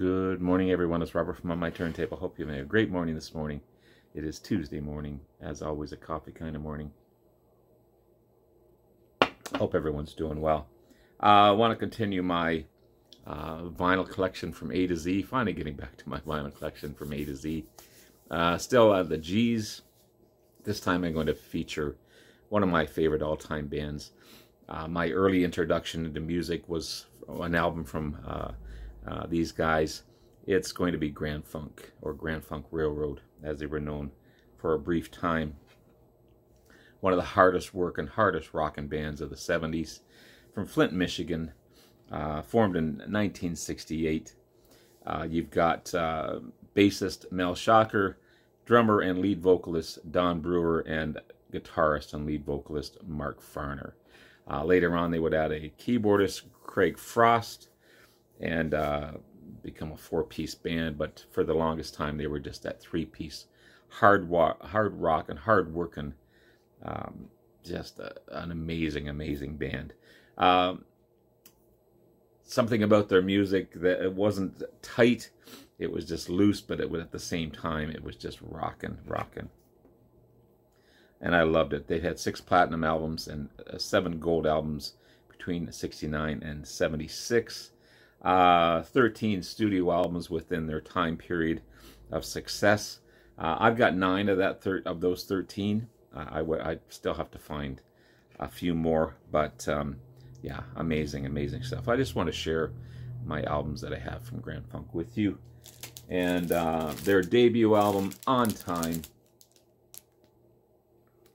Good morning, everyone. It's Robert from On My Turntable. Hope you're having a great morning this morning. It is Tuesday morning, as always, a coffee kind of morning. Hope everyone's doing well. I want to continue my vinyl collection from A to Z. Finally getting back to my vinyl collection from A to Z. Still the G's. This time I'm going to feature one of my favorite all-time bands. My early introduction into music was an album from these guys. It's going to be Grand Funk, or Grand Funk Railroad, as they were known for a brief time. One of the hardest working, hardest rocking bands of the 70s, from Flint, Michigan, formed in 1968. You've got bassist Mel Schacher, drummer and lead vocalist Don Brewer, and guitarist and lead vocalist Mark Farner. Later on, they would add a keyboardist, Craig Frost, and become a four-piece band, but for the longest time they were just that three-piece hard rock and hard working, just an amazing band. Something about their music that it wasn't tight, it was just loose, but it was at the same time it was just rocking, and I loved it. They had 6 platinum albums and 7 gold albums between 69 and 76. 13 studio albums within their time period of success. I've got 9 of those 13. I still have to find a few more, but yeah, amazing stuff. I just want to share my albums that I have from Grand Funk with you, and their debut album, On Time.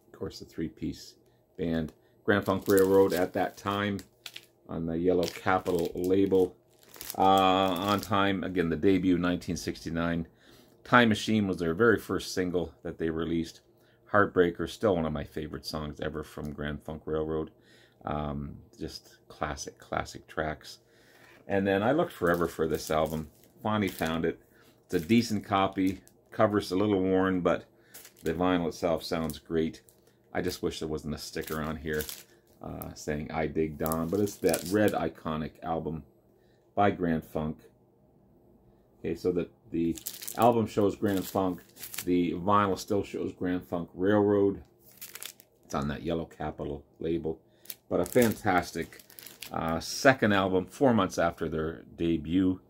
Of course, the three-piece band, Grand Funk Railroad, at that time on the Yellow Capitol label. On Time, again, the debut, 1969. Time Machine was their very first single that they released. Heartbreaker, still one of my favorite songs ever from Grand Funk Railroad. Just classic tracks. And then I looked forever for this album. Finally found it. It's a decent copy. Cover's a little worn, but the vinyl itself sounds great. I just wish there wasn't a sticker on here saying I Dig Don, but it's that red iconic album by Grand Funk. Okay, so the album shows Grand Funk. The vinyl still shows Grand Funk Railroad. It's on that Yellow Capitol label. But a fantastic second album, 4 months after their debut,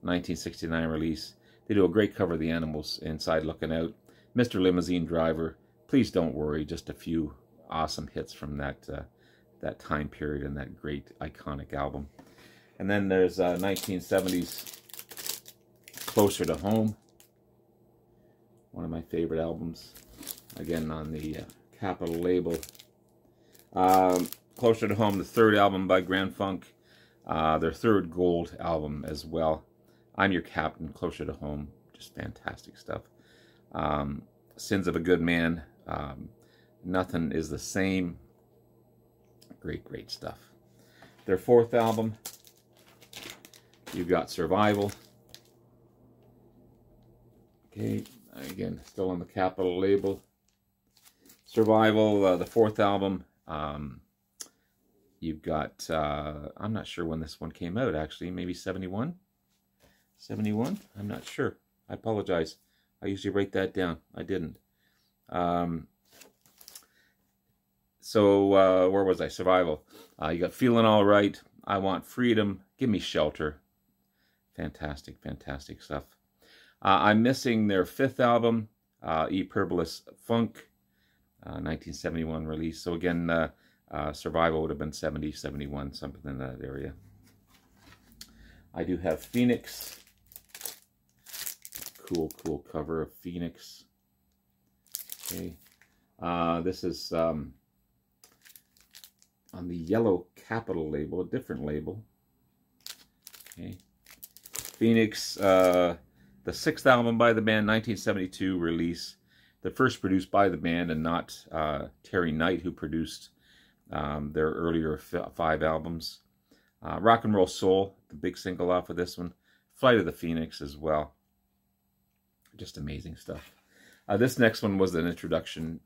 1969 release. They do a great cover of the Animals, Inside Looking Out, Mr. Limousine Driver, Please Don't Worry, just a few awesome hits from that time period and that great iconic album. And then there's 1970s Closer to Home, one of my favorite albums, again on the Capitol label. Closer to Home, the third album by Grand Funk, their third gold album as well. I'm Your Captain, Closer to Home, just fantastic stuff. Sins of a Good Man, Nothing is the Same, great stuff. Their fourth album, you've got Survival. Okay, again, still on the Capitol label. Survival, the fourth album. You've got, I'm not sure when this one came out, actually. Maybe 71? 71? I'm not sure. I apologize. I usually write that down. I didn't. So, where was I? Survival. You got Feeling All Right, I Want Freedom, Give Me Shelter. Fantastic stuff. I'm missing their fifth album, E Pluribus Funk, 1971 release. So again, Survival would have been 70, 71, something in that area. I do have Phoenix. Cool cover of Phoenix. Okay. This is on the Yellow Capitol label, a different label. Okay. Phoenix, the sixth album by the band, 1972 release. The first produced by the band and not Terry Knight, who produced their earlier 5 albums. Rock and Roll Soul, the big single off of this one. Flight of the Phoenix as well. Just amazing stuff. This next one was an introduction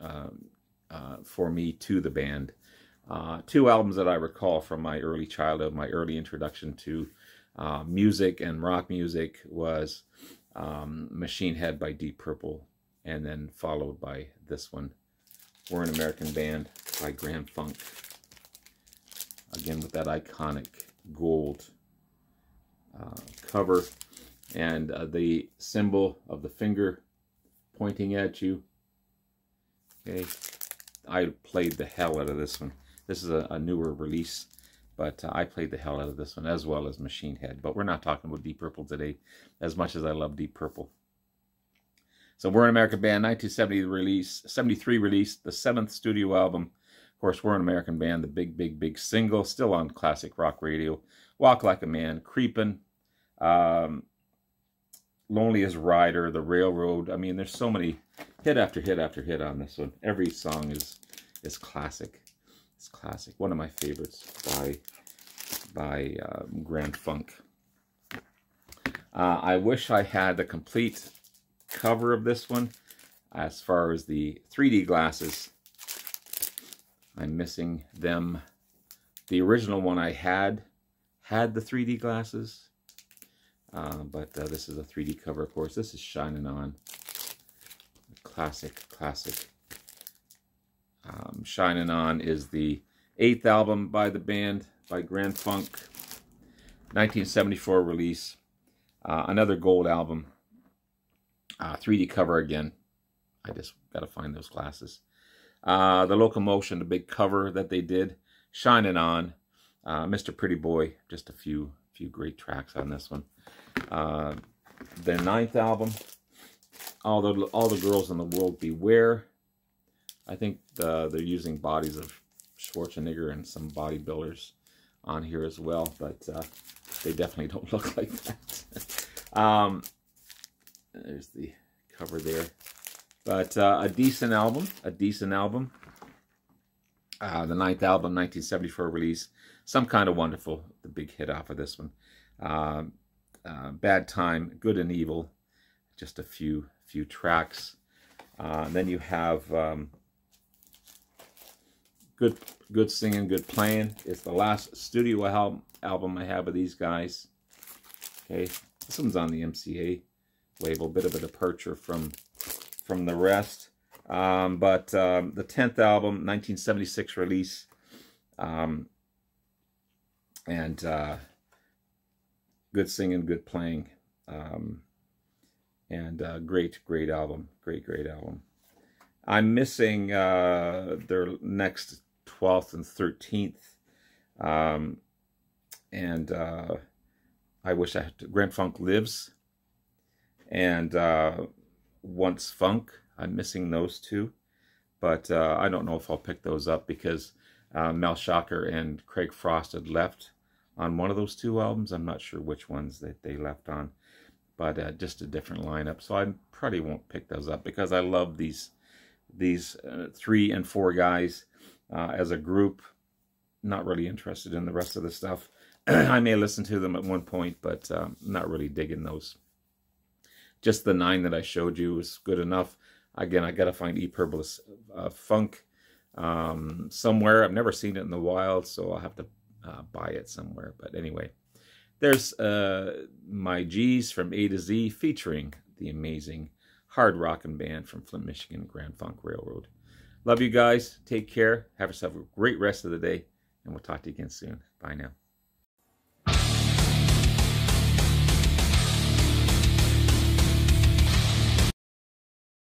for me to the band. 2 albums that I recall from my early childhood, my early introduction to music and rock music was Machine Head by Deep Purple, and then followed by this one, We're an American Band by Grand Funk. Again, with that iconic gold cover and the symbol of the finger pointing at you. Okay, I played the hell out of this one. This is a newer release, but I played the hell out of this one, as well as Machine Head. But we're not talking about Deep Purple today, as much as I love Deep Purple. So We're an American Band, 1973 release, the 7th studio album. Of course, We're an American Band, the big, big, big single, still on classic rock radio. Walk Like a Man, Creepin', Loneliest Rider, The Railroad. I mean, there's so many hit after hit after hit on this one. Every song is classic. It's classic. One of my favorites by Grand Funk. I wish I had the complete cover of this one. As far as the 3D glasses, I'm missing them. The original one I had the 3D glasses, but this is a 3D cover, of course. This is Shining On. Classic. Shining On is the 8th album by the band, by Grand Funk. 1974 release. Another gold album. 3D cover again. I just got to find those glasses. The Locomotion, the big cover that they did. Shining On. Mr. Pretty Boy. Just a few great tracks on this one. Their 9th album. All the Girls in the World Beware. I think they're using bodies of Schwarzenegger and some bodybuilders on here as well, but they definitely don't look like that. There's the cover there. But a decent album. The 9th album, 1974 release. Some Kind of Wonderful, the big hit off of this one. Bad Time, Good and Evil, just a few tracks. Then you have Good Singing, Good Playing. It's the last studio album I have of these guys. Okay, this one's on the MCA label, bit of a departure from the rest. But the 10th album, 1976 release, and Good Singing, Good Playing, and great album, great album. I'm missing their next 12th and 13th, and I wish I had Grand Funk Lives, and Once Funk. I'm missing those two, but I don't know if I'll pick those up because Mel Schacher and Craig Frost had left on one of those two albums. I'm not sure which ones that they left on, but just a different lineup. So I probably won't pick those up because I love these 3 and 4 guys as a group. Not really interested in the rest of the stuff. I may listen to them at one point, but not really digging those. Just the 9 that I showed you was good enough. Again, I got to find E-Purple Funk somewhere. I've never seen it in the wild, so I'll have to buy it somewhere. But anyway, there's my G's from A to Z featuring the amazing hard rockin' band from Flint, Michigan, Grand Funk Railroad. Love you guys. Take care. Have yourself a great rest of the day, and we'll talk to you again soon. Bye now.